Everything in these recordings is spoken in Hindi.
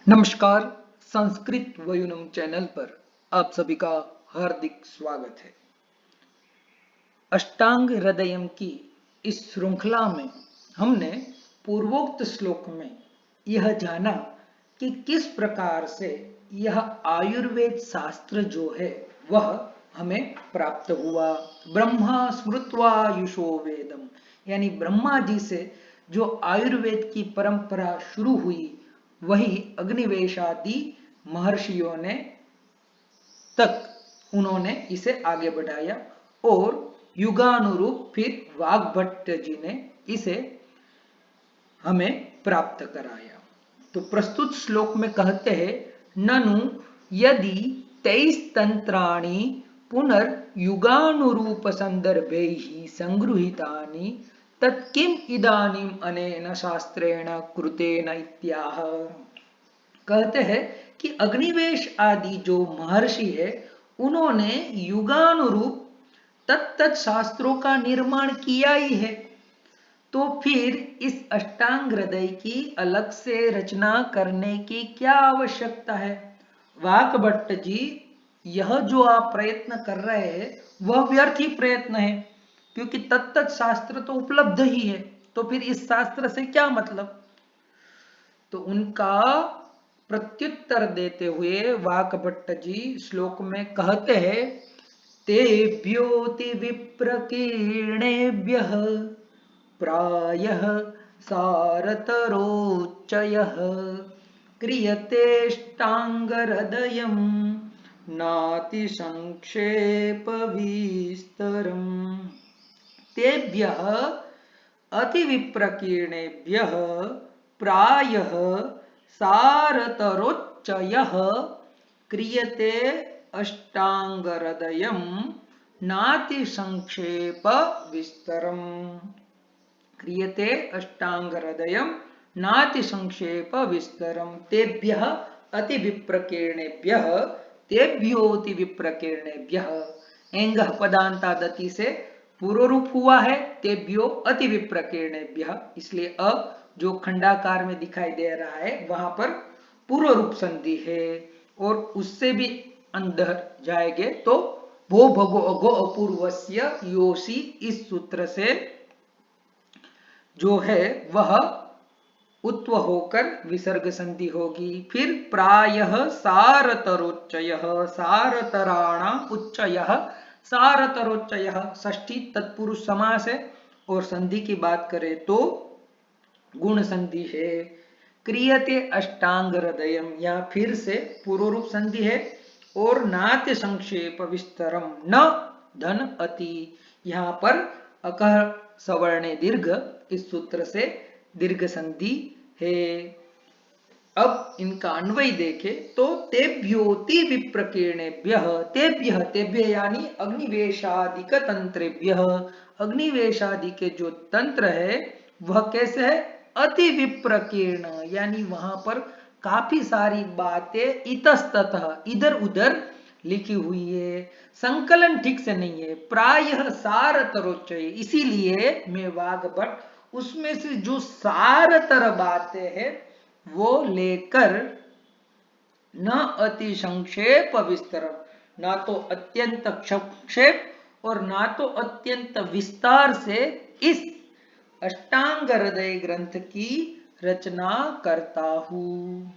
नमस्कार। संस्कृत वयुनम चैनल पर आप सभी का हार्दिक स्वागत है। अष्टांग हृदयम की इस श्रृंखला में हमने पूर्वोक्त श्लोक में यह जाना कि किस प्रकार से यह आयुर्वेद शास्त्र जो है वह हमें प्राप्त हुआ। ब्रह्मा स्मृत्वा युषो वेदम, यानी ब्रह्मा जी से जो आयुर्वेद की परंपरा शुरू हुई वही अग्निवेशादि महर्षियों ने तक उन्होंने इसे आगे बढ़ाया और युगानुरूप फिर वाग्भट्ट जी ने इसे हमें प्राप्त कराया। तो प्रस्तुत श्लोक में कहते हैं, ननु यदि तेईस तंत्राणि पुनर्युगानुरूप संदर्भैः संगृहीतानि तत्किम इदानीम अनेन शास्त्रेण कृतेन इत्याह। कहते हैं कि अग्निवेश आदि जो महर्षि है उन्होंने युगानुरूप तत्त शास्त्रों का निर्माण किया ही है, तो फिर इस अष्टांग हृदय की अलग से रचना करने की क्या आवश्यकता है। वाग्भट्ट जी, यह जो आप प्रयत्न कर रहे हैं वह व्यर्थ ही प्रयत्न है, क्योंकि तत्त शास्त्र तो उपलब्ध ही है, तो फिर इस शास्त्र से क्या मतलब। तो उनका प्रत्युत्तर देते हुए वाग्भट्ट जी श्लोक में कहते हैं, तेभ्योति विप्रकीर्णेभ्यः प्रायः सारतरोच्चयः क्रियतेष्टाङ्गहृदयं नातिसंक्षेपविस्तरम्। तेभ्यः अतिविप्रकीर्णेभ्यः प्रायः सारतरोच्चयः क्रियते अष्टांगहृदयं नातिसंक्षेप विस्तरम्। क्रियते अष्टांगहृदयं नातिसंक्षेप विस्तरम्। तेभ्यः अतिविप्रकीर्णेभ्यः, तेभ्योति विप्रकीर्णेभ्यः। एंगः पदांतादति से पूर्व रूप हुआ है तेभ्यो अति विप्रकीर्णेभ्यः, इसलिए अ जो खंडाकार में दिखाई दे रहा है वहां पर पूर्व रूप संधि है, और उससे भी अंदर जाएंगे तो भो भगो अगो अपूर्वस्य योसी, इस सूत्र से जो है वह उत्व होकर विसर्ग संधि होगी। फिर प्रायः सारतरोच्चयः, सारतराणाम उच्चयः, सारतरोच्चयः षष्ठी तत्पुरुष समास है, और संधि की बात करें तो गुण संधि है। क्रियते अष्टांग हृदयम, यहाँ फिर से पूर्व रूप संधि है, और नात्य संक्षेप विस्तरम, न धन अति, यहाँ पर अकह सवर्णे दीर्घ, इस सूत्र से दीर्घ संधि है। अब इनका अन्वय देखें तो तेभ्योति विप्रकीर्णेभ्यः, तेभ्यः तेभ्य यानी अग्निवेशादिक तंत्रेभ्यः, अग्निवेशादि के जो तंत्र है वह कैसे है, अति विप्रकीर्ण, यानी वहां पर काफी सारी बातें इतस्ततः इधर उधर लिखी हुई है, संकलन ठीक से नहीं है। प्रायः सारतरोच्चय, इसीलिए मैं वाग्भट्ट उसमें से जो सारतर बातें हैं वो लेकर न अति संक्षेप विस्तरम, ना तो अत्यंत संक्षेप और ना तो अत्यंत विस्तार से इस अष्टांग हृदय ग्रंथ की रचना करता हूं।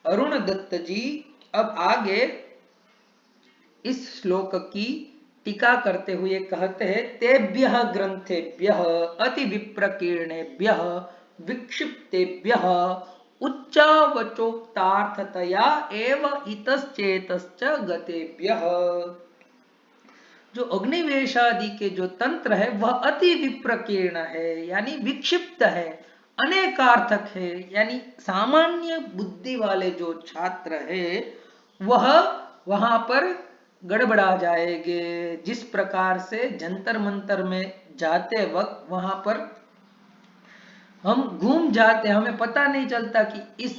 अरुण दत्त जी अब आगे इस श्लोक की टीका करते हुए कहते हैं, तेभ्यः ग्रंथेभ्यः अति विप्रकीर्णेभ्यः विक्षिप्तेभ्यः उच्चावचोक्तार्थतया एव इतश्चेतश्च गतेभ्यः। जो अग्निवेशादि के जो तंत्र है वह अति विप्रकीर्ण है, यानी विक्षिप्त है, अनेकार्थक है, यानी सामान्य बुद्धि वाले जो छात्र है वह वहां पर गड़बड़ा जाएंगे। जिस प्रकार से जंतर मंतर में जाते वक्त वहां पर हम घूम जाते, हमें पता नहीं चलता कि इस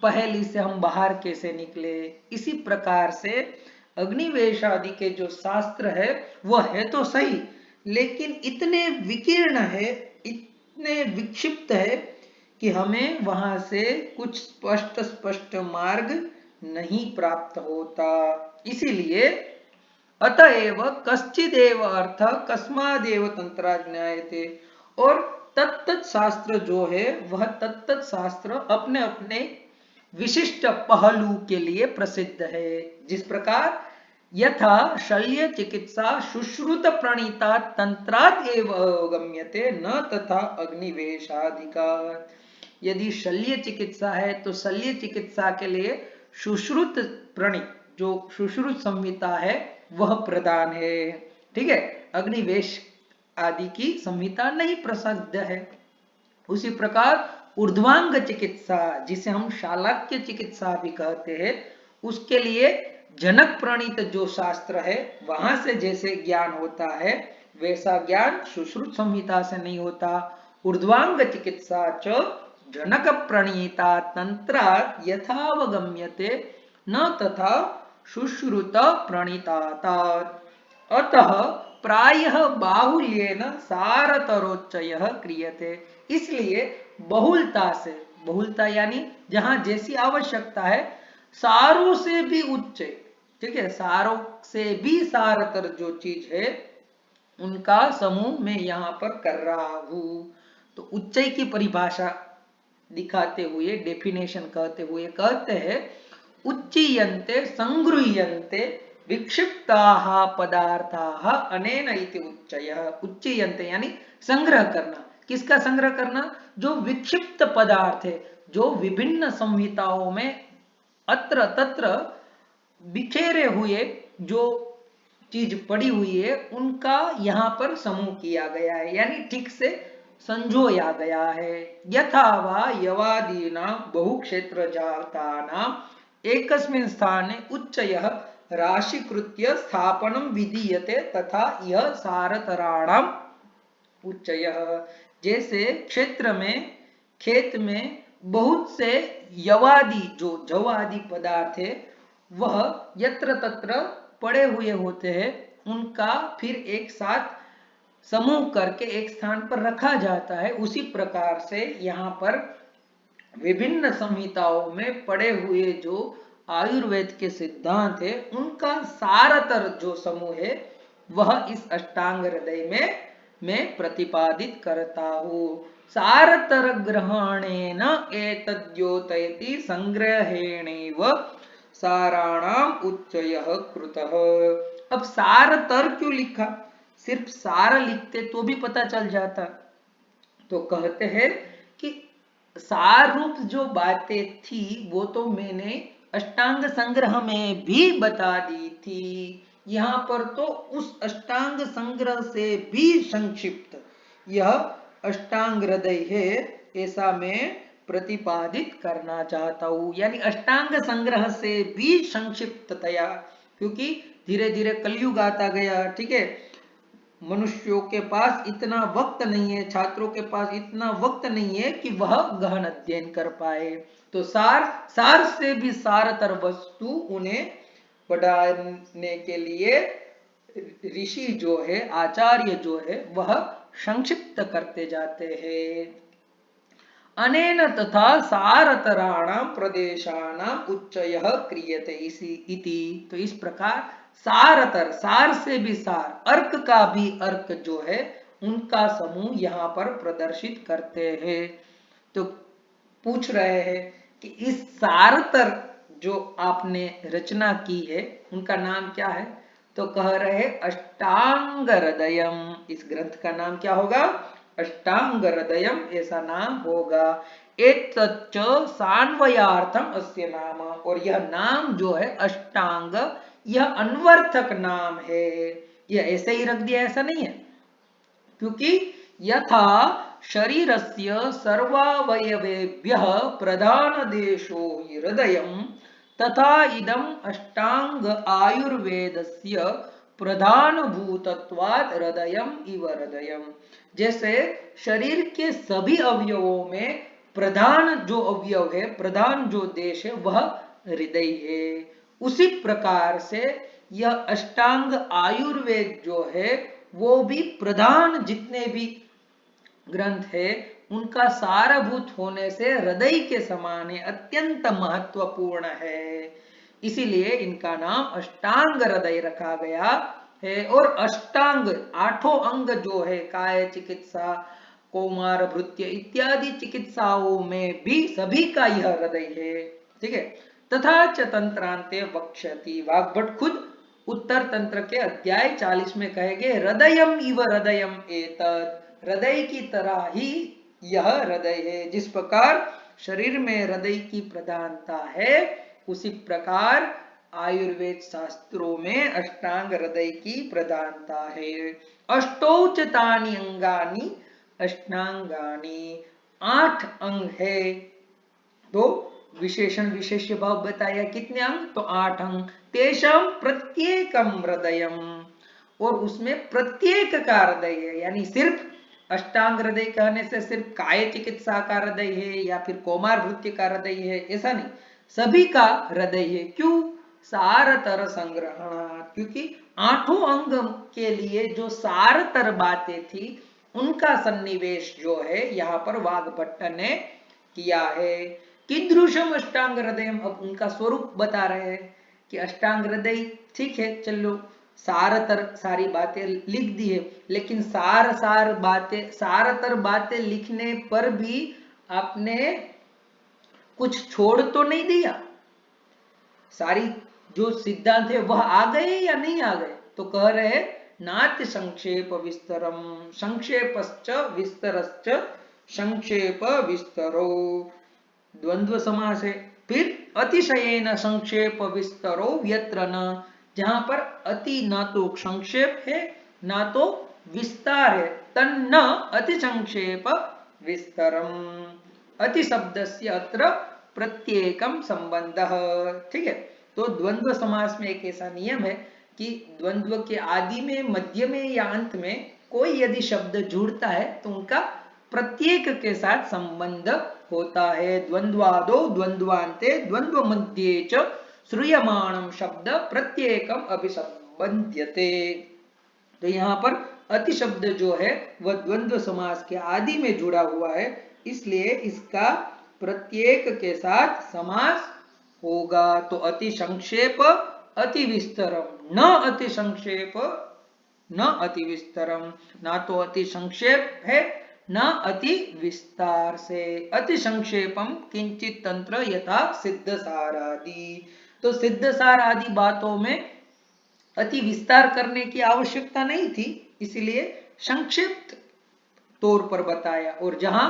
पहेली से हम बाहर कैसे निकले, इसी प्रकार से अग्निवेश आदि के जो शास्त्र है वह है तो सही, लेकिन इतने विकीर्ण है, इतने विक्षिप्त है कि हमें वहां से कुछ स्पष्ट स्पष्ट मार्ग नहीं प्राप्त होता। इसीलिए अतएव कश्चिदेव अर्थ कस्मादेव तंत्रा ज्ञायते, और तत्त शास्त्र जो है वह तत्त शास्त्र अपने अपने विशिष्ट पहलू के लिए प्रसिद्ध है। जिस प्रकार यथा शल्य चिकित्सा शुश्रुत प्रणीता तंत्रात् एव अवगम्यते न तथा अग्निवेशादिका। यदि शल्य चिकित्सा है तो शल्य चिकित्सा के लिए सुश्रुत प्रणीत जो सुश्रुत संहिता है वह प्रधान है, ठीक है, अग्निवेश आदि की संहिता नहीं प्रसिद्ध है। उसी प्रकार ऊर्ध्वांग चिकित्सा जिसे हम शालाक्य चिकित्सा भी कहते हैं, उसके लिए जनक प्रणीत जो शास्त्र है वहां से जैसे ज्ञान होता है वैसा ज्ञान सुश्रुत संहिता से नहीं होता। ऊर्ध्वांग चिकित्सा च जनक प्रणीता तंत्रा यथावगम्यते न तथा सुश्रुत प्रणीताता। अतः प्रायः बाहुल्येन सारतरोच्चयः क्रियते। इसलिए बहुलता से, बहुलता यानी जहां जैसी आवश्यकता है, सारों से भी उच्च, ठीक है, सारों से भी सारतर जो चीज है उनका समूह मैं यहां पर कर रहा हूं। तो उच्चय की परिभाषा दिखाते हुए, डेफिनेशन कहते हुए कहते हैं उच्चीयन्ते संगृह्यन्ते विक्षिप्ताः पदार्थाः अनेन इति उच्चयः। उच्चीयन्ते यानी संग्रह करना। किसका संग्रह करना? जो विक्षिप्त पदार्थ है, जो विभिन्न संहिताओं में अत्र तत्र बिखेरे हुए जो चीज पड़ी हुई है उनका यहाँ पर समूह किया गया है, यानी ठीक से संजोया गया है। यथा वा यवादीना बहुक्षेत्र जातानां एकस्मिन् स्थाने उच्चयः राशिकृत्य स्थापनं विधीयते तथा यह सारतराणां उच्चयः। जैसे क्षेत्र में, खेत में बहुत से यवादि जो जव आदि पदार्थ है वह यत्र तत्र पड़े हुए होते हैं, उनका फिर एक साथ समूह करके एक स्थान पर रखा जाता है। उसी प्रकार से यहाँ पर विभिन्न संहिताओं में पड़े हुए जो आयुर्वेद के सिद्धांत है उनका सारतर जो समूह है वह इस अष्टांग हृदय में मैं प्रतिपादित करता हूँ। सारतर ग्रहणेन एतद्योतयति संग्रहेणैव साराणाम उच्चयः कृतः। अब सारतर क्यों लिखा? सिर्फ सार लिखते तो भी पता चल जाता। तो कहते हैं कि सार रूप जो बातें थी वो तो मैंने अष्टांग संग्रह में भी बता दी थी, यहाँ पर तो उस अष्टांग संग्रह से भी संक्षिप्त यह अष्टांग हृदय है ऐसा मैं प्रतिपादित करना चाहता हूं। यानी अष्टांग संग्रह से भी संक्षिप्ततया, क्योंकि धीरे धीरे कलयुग आता गया, ठीक है, मनुष्यों के पास इतना वक्त नहीं है, छात्रों के पास इतना वक्त नहीं है कि वह गहन अध्ययन कर पाए। तो सार से भी सारतर वस्तु उन्हें पढ़ाने के लिए ऋषि जो है, आचार्य जो है, वह संक्षिप्त करते जाते हैं। अनेन तथा सारतराणां प्रदेशानां उच्चयः क्रियते इति। तो इस प्रकार सारतर, सार से भी सार, अर्क का भी अर्क जो है उनका समूह यहाँ पर प्रदर्शित करते हैं। तो पूछ रहे हैं कि इस सारतर जो आपने रचना की है उनका नाम क्या है? तो कह रहे अष्टांग हृदयम। इस ग्रंथ का नाम क्या होगा? अष्टांग हृदयम ऐसा नाम होगा। एतच्च सान्वयार्थम अस्य नाम, और यह नाम जो है अष्टांग, यह अन्वर्थक नाम है। यह ऐसे ही रख दिया ऐसा नहीं है, क्योंकि यथा शरीरस्य सर्वावयवेभ्यः प्रधान देशो हृदयम् तथा इदम अष्टांग आयुर्वेदस्य प्रधान भूतत्वात् हृदयम् इव हृदयम्। जैसे शरीर के सभी अवयवों में प्रधान जो अवयव है, प्रधान जो देश है वह हृदय है, उसी प्रकार से यह अष्टांग आयुर्वेद जो है वो भी प्रधान जितने भी ग्रंथ है उनका सारभूत होने से हृदय के समान है, अत्यंत महत्वपूर्ण है। इसीलिए इनका नाम अष्टांग हृदय रखा गया है। और अष्टांग 8 अंग जो है, काय चिकित्सा, कौमार, भृत्य इत्यादि चिकित्साओं में भी सभी का यह हृदय है। ठीक है। तथा च तंत्रांते वक्ष्यति, वाग्भट खुद उत्तर तंत्र के अध्याय 40 में कहेंगे, हृदयम इव हृदयम एतत्, हृदय की तरह ही यह हृदय है। जिस प्रकार शरीर में हृदय की प्रधानता है, उसी प्रकार आयुर्वेद शास्त्रों में अष्टांग हृदय की प्रधानता है। अष्टौचतानि अंगानि अष्टांगानि, 8 अंग है। तो विशेषण विशेष्य भाव बताया, कितने अंग? तो 8 अंग। तेषां प्रत्येकम हृदयम, और उसमें प्रत्येक का हृदय है। यानी सिर्फ अष्टांग हृदय कहने से सिर्फ काय चिकित्सा का हृदय है या फिर कौमार भृत्य का हृदय है, ऐसा नहीं, सभी का हृदय है। क्यों? सारतर संग्रहण, क्योंकि 8 अंग के लिए जो सारतर बातें थी, उनका सन्निवेश जो है यहाँ पर वाग्भट्ट ने किया है। कीदृशम अष्टांग हृदय, अब उनका स्वरूप बता रहे हैं कि अष्टांग हृदय, ठीक है, चलो सारतर सारी बातें लिख दी है, लेकिन सारतर बातें लिखने पर भी आपने कुछ छोड़ तो नहीं दिया। सारी जो सिद्धांत है वह आ गए या नहीं आ गए? तो कह रहे नाति संक्षेप विस्तरम, संक्षेपश्च विस्तरश्च संक्षेप विस्तरो, द्वंद्व समास है। फिर अतिशयेन संक्षेप विस्तरो यत्र न, जहां पर अति ना तो संक्षेप है ना तो विस्तार है, तन्न अति संक्षेप विस्तरम, अति शब्दस्य अत्र प्रत्येकम संबंधः। ठीक है। तो द्वंद्व समास में एक ऐसा नियम है कि द्वंद्व के आदि में, मध्य में या अंत में कोई यदि शब्द जुड़ता है तो उनका प्रत्येक के साथ संबंध होता है। द्वंद्वादो द्वंद्वान्ते द्वंद्व मध्ये च श्रूयमाणं शब्द प्रत्येकम अभिसंबध्यते। तो यहाँ पर अति शब्द जो है वह द्वंद्व समास के आदि में जुड़ा हुआ है, इसलिए इसका प्रत्येक के साथ समास होगा। तो अति संक्षेप अति विस्तरम, न अति संक्षेप न अति विस्तरम, ना तो अति संक्षेप है न अति विस्तार से। अति संक्षेपम किंचित तंत्र यथा सिद्ध सारादि, तो सिद्ध सार आदि बातों में अति विस्तार करने की आवश्यकता नहीं थी, इसलिए संक्षिप्त तौर पर बताया। और जहां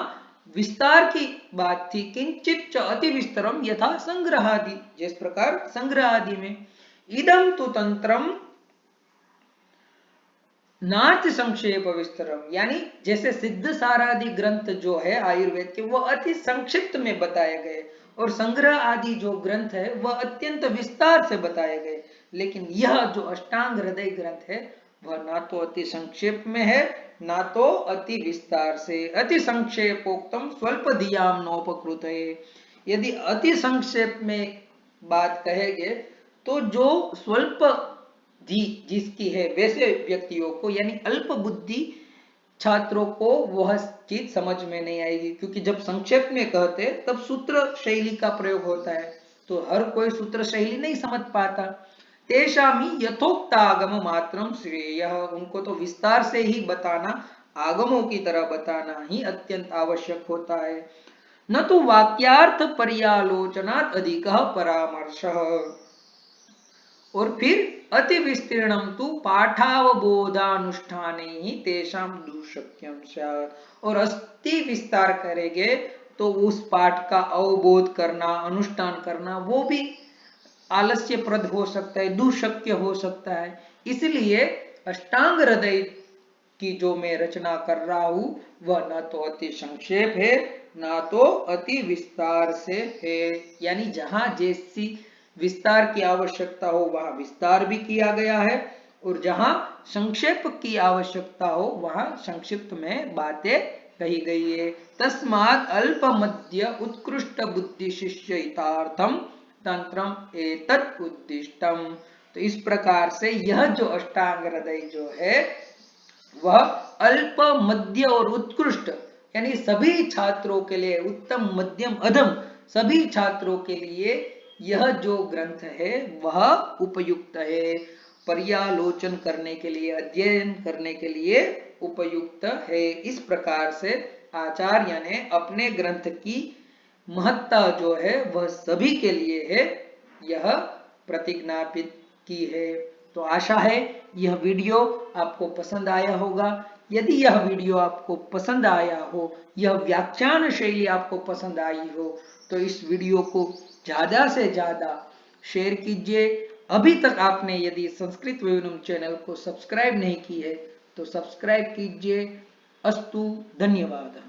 विस्तार की बात थी, किंचित अति विस्तरम यथा संग्रहादि, जिस प्रकार संग्रहादि में इदम तु तंत्रम नाति संक्षेप विस्तरम, यानी जैसे सिद्ध सारादि ग्रंथ जो है आयुर्वेद के, वह अति संक्षिप्त में बताए गए, और संग्रह आदि जो ग्रंथ है वह अत्यंत विस्तार से बताए गए। लेकिन यह जो अष्टांग हृदय ग्रंथ है वह ना तो अति संक्षेप में है ना तो अति विस्तार से। अति संक्षेपोक्तम स्वल्प धियाम नोपकृत है, यदि अति संक्षेप में बात कहेंगे तो जो स्वल्प धी जिसकी है वैसे व्यक्तियों को, यानी अल्प बुद्धि छात्रों को वह चीज समझ में नहीं आएगी, क्योंकि जब संक्षेप में कहते तब सूत्र शैली का प्रयोग होता है, तो हर कोई सूत्र शैली नहीं समझ पाता। तेषाम ही यथोक्तागम मात्रम श्रेय, उनको तो विस्तार से ही बताना, आगमों की तरह बताना ही अत्यंत आवश्यक होता है। न तो वाक्यार्थ पर्यालोचनात् अधिकः परामर्शः। और फिर अति विस्तीर्णम तु पाठावबोधानुष्ठाने ही तेषाम दुष्शक्यम स्यात्, और अति विस्तार करेंगे तो उस पाठ का अवबोध करना, अनुष्ठान करना, वो भी आलस्यप्रद हो सकता है, दुष्शक्य हो सकता है। इसलिए अष्टांग हृदय की जो मैं रचना कर रहा हूं वह न तो अति संक्षेप है ना तो अति विस्तार से है, यानी जहां जैसी विस्तार की आवश्यकता हो वहां विस्तार भी किया गया है, और जहां संक्षेप की आवश्यकता हो वहां संक्षिप्त में बातें कही गई है। तस्मात् अल्प मध्य उत्कृष्ट बुद्धि शिष्य हितार्थम तंत्रम एतत् उद्दिष्टम। तो इस प्रकार से यह जो अष्टांग हृदय जो है वह अल्प, मध्य और उत्कृष्ट यानी सभी छात्रों के लिए, उत्तम मध्यम अधम सभी छात्रों के लिए यह जो ग्रंथ है वह उपयुक्त है, पर्यालोचन करने के लिए, अध्ययन करने के लिए उपयुक्त है। इस प्रकार से आचार्य ने अपने ग्रंथ की महत्ता जो है वह सभी के लिए है, यह प्रतिज्ञापित की है। तो आशा है यह वीडियो आपको पसंद आया होगा। यदि यह वीडियो आपको पसंद आया हो, यह व्याख्यान शैली आपको पसंद आई हो, तो इस वीडियो को ज्यादा से ज्यादा शेयर कीजिए। अभी तक आपने यदि संस्कृत वेवनम चैनल को सब्सक्राइब नहीं की है तो सब्सक्राइब कीजिए। अस्तु, धन्यवाद।